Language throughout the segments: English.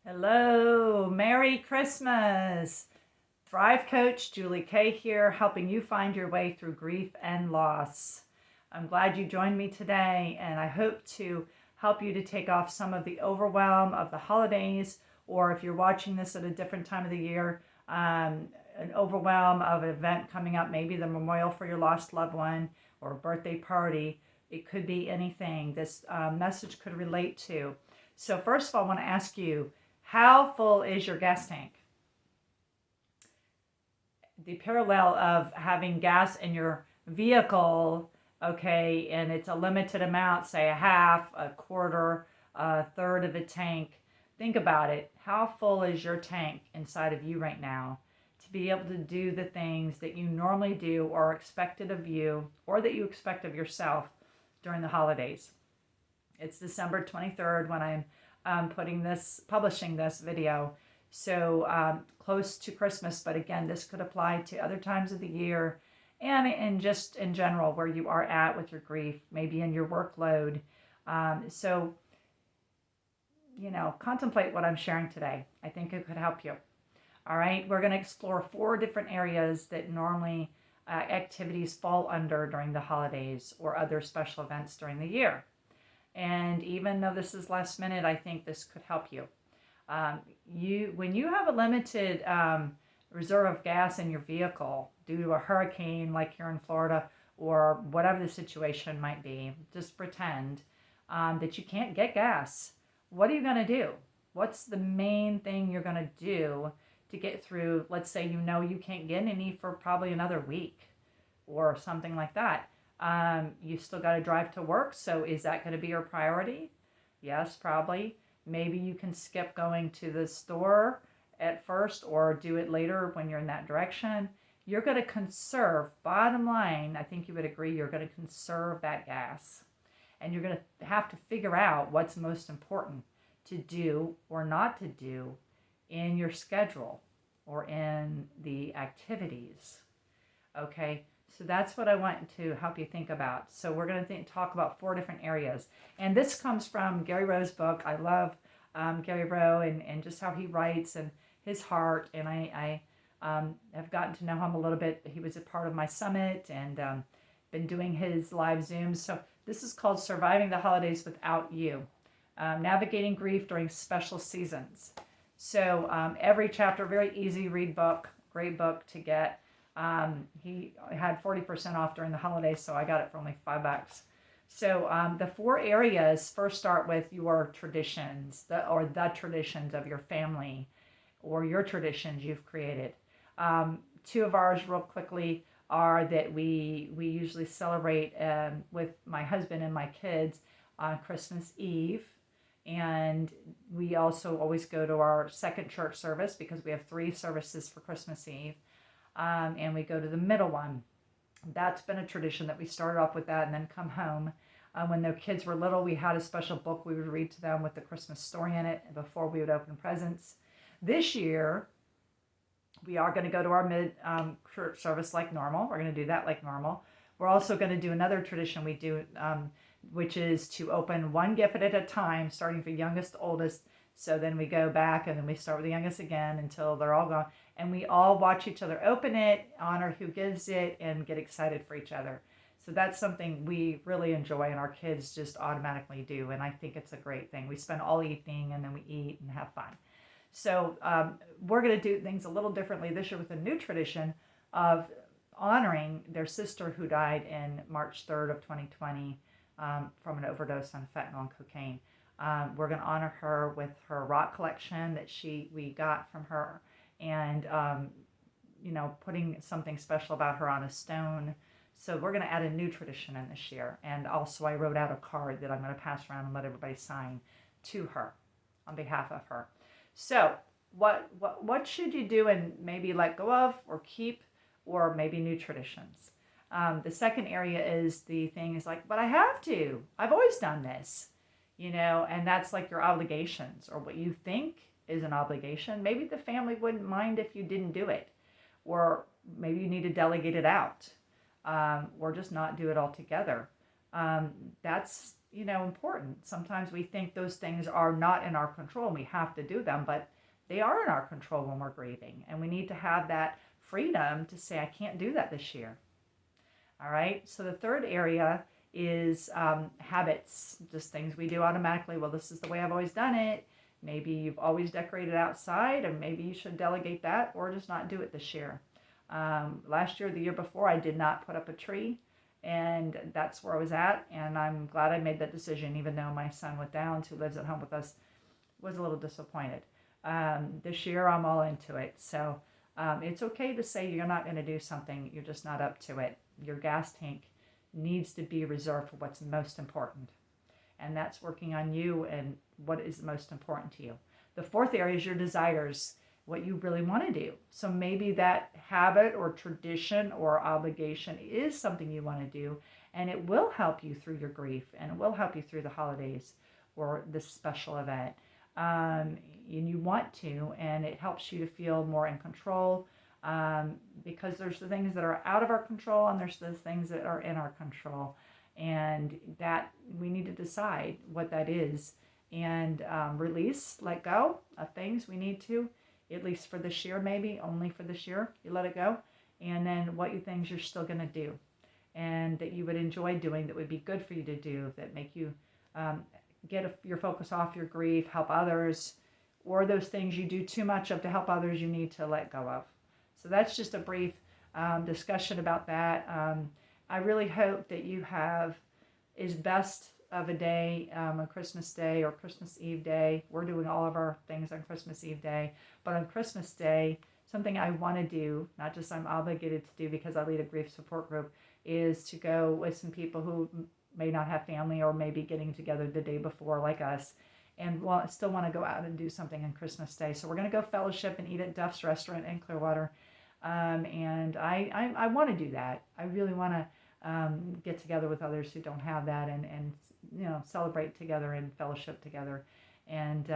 Hello, Merry Christmas. Thrive Coach Julie Kay here, helping you find your way through grief and loss. I'm glad you joined me today, and I hope to help you to take off some of the overwhelm of the holidays, or if you're watching this at a different time of the year, an overwhelm of an event coming up, maybe the memorial for your lost loved one or a birthday party. It could be anything this message could relate to. So, first of all, I want to ask you, how full is your gas tank? The parallel of having gas in your vehicle, okay, and it's a limited amount, say a half, a quarter, a third of a tank. Think about it. How full is your tank inside of you right now to be able to do the things that you normally do or expected of you or that you expect of yourself during the holidays? It's December 23rd when I'm publishing this video. So close to Christmas, but again, this could apply to other times of the year and just in general where you are at with your grief, maybe in your workload. So, contemplate what I'm sharing today. I think it could help you. All right, we're going to explore 4 different areas that normally activities fall under during the holidays or other special events during the year. And even though this is last minute, I think this could help you. When you have a limited reserve of gas in your vehicle due to a hurricane like here in Florida or whatever the situation might be, just pretend that you can't get gas. What are you going to do? What's the main thing you're going to do to get through? Let's say you can't get any for probably another week or something like that. You still got to drive to work. So is that going to be your priority? Yes, probably. Maybe you can skip going to the store at first or do it later when you're in that direction. You're going to conserve, bottom line, I think you would agree, you're going to conserve that gas. And you're going to have to figure out what's most important to do or not to do in your schedule or in the activities. Okay? So that's what I want to help you think about. So we're going to talk about 4 different areas. And this comes from Gary Roe's book. I love Gary Roe and just how he writes and his heart. And I have gotten to know him a little bit. He was a part of my summit and been doing his live Zooms. So this is called Surviving the Holidays Without You, Navigating Grief During Special Seasons. So every chapter, very easy read book, great book to get. He had 40% off during the holidays, so I got it for only $5. So the 4 areas first start with your traditions, the traditions of your family, or your traditions you've created. 2 of ours, real quickly, are that we usually celebrate with my husband and my kids on Christmas Eve. And we also always go to our second church service because we have 3 services for Christmas Eve. And we go to the middle one. That's been a tradition that we started off with that and then come home. When their kids were little, we had a special book we would read to them with the Christmas story in it before we would open presents. This year, we are going to go to our mid-church service like normal. We're going to do that like normal. We're also going to do another tradition we do, which is to open one gift at a time, starting from youngest to oldest. So then we go back and then we start with the youngest again until they're all gone. And we all watch each other open it, honor who gives it, and get excited for each other. So that's something we really enjoy and our kids just automatically do. And I think it's a great thing. We spend all evening and then we eat and have fun. So we're going to do things a little differently this year with a new tradition of honoring their sister who died in March 3rd of 2020 from an overdose on fentanyl and cocaine. We're going to honor her with her rock collection that we got from her, and putting something special about her on a stone. So we're going to add a new tradition in this year. And also I wrote out a card that I'm going to pass around and let everybody sign to her on behalf of her. So what should you do and maybe let go of or keep, or maybe new traditions? The second area is the thing is like, but I have to. I've always done this. And that's like your obligations or what you think is an obligation. Maybe the family wouldn't mind if you didn't do it, or maybe you need to delegate it out, or just not do it altogether. That's important. Sometimes we think those things are not in our control and we have to do them, but they are in our control when we're grieving. And we need to have that freedom to say, I can't do that this year. All right. So the third area is habits, just things we do automatically. Well, this is the way I've always done it. Maybe you've always decorated outside, and maybe you should delegate that or just not do it this year. Last year, the year before, I did not put up a tree, and that's where I was at. And I'm glad I made that decision, even though my son with Downs, who lives at home with us, was a little disappointed. This year, I'm all into it. So it's okay to say you're not going to do something. You're just not up to it. Your gas tank needs to be reserved for what's most important. And that's working on you and what is most important to you. The fourth area is your desires, what you really want to do. So maybe that habit or tradition or obligation is something you want to do, and it will help you through your grief, and it will help you through the holidays or this special event. And you want to, and it helps you to feel more in control, because there's the things that are out of our control and there's the things that are in our control, and that we need to decide what that is, and release, let go of things we need to, at least for this year, maybe only for this year, you let it go, and then what you things you're still going to do and that you would enjoy doing, that would be good for you to do, that make you get your focus off your grief, help others, or those things you do too much of to help others you need to let go of. So that's just a brief discussion about that. I really hope that you have as best of a day on Christmas Day or Christmas Eve Day. We're doing all of our things on Christmas Eve Day. But on Christmas Day, something I want to do, not just I'm obligated to do because I lead a grief support group, is to go with some people who may not have family or may be getting together the day before like us, and still want to go out and do something on Christmas Day. So we're going to go fellowship and eat at Duff's Restaurant in Clearwater. And I want to do that. I really want to get together with others who don't have that, and celebrate together and fellowship together. And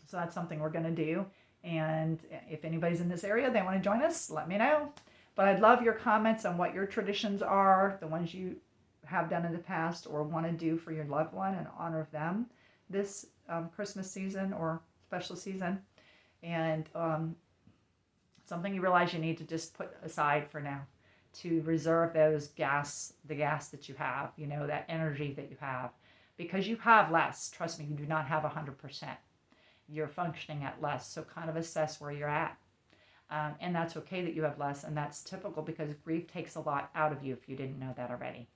so that's something we're going to do. And if anybody's in this area, they want to join us, let me know. But I'd love your comments on what your traditions are, the ones you have done in the past or want to do for your loved one and honor them this Christmas season or special season. And something you realize you need to just put aside for now, to reserve the gas that you have, that energy that you have, because you have less. Trust me, you do not have 100%. You're functioning at less. So kind of assess where you're at. And that's okay that you have less, and that's typical because grief takes a lot out of you if you didn't know that already.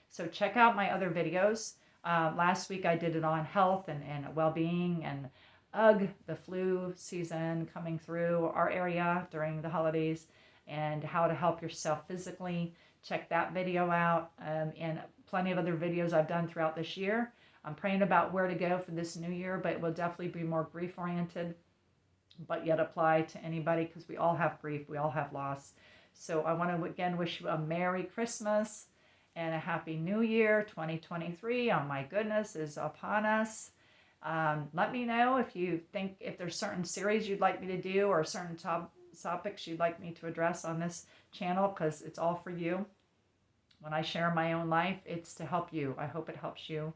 So check out my other videos. Last week I did it on health and well-being and the flu season coming through our area during the holidays, and how to help yourself physically. Check that video out, and plenty of other videos I've done throughout this year. I'm praying about where to go for this new year, but it will definitely be more grief-oriented, but yet apply to anybody, because we all have grief, we all have loss. So I want to again wish you a Merry Christmas and a Happy New Year. 2023, oh my goodness, is upon us. Let me know if there's certain series you'd like me to do, or certain topics you'd like me to address on this channel, because it's all for you. When I share my own life, it's to help you. I hope it helps you,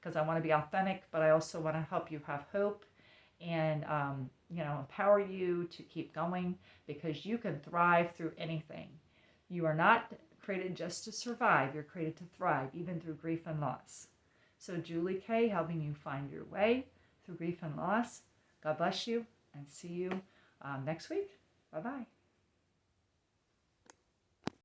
because I want to be authentic, but I also want to help you have hope and empower you to keep going, because you can thrive through anything. You are not created just to survive. You're created to thrive, even through grief and loss. So Julie K, helping you find your way through grief and loss. God bless you, and see you next week. Bye-bye.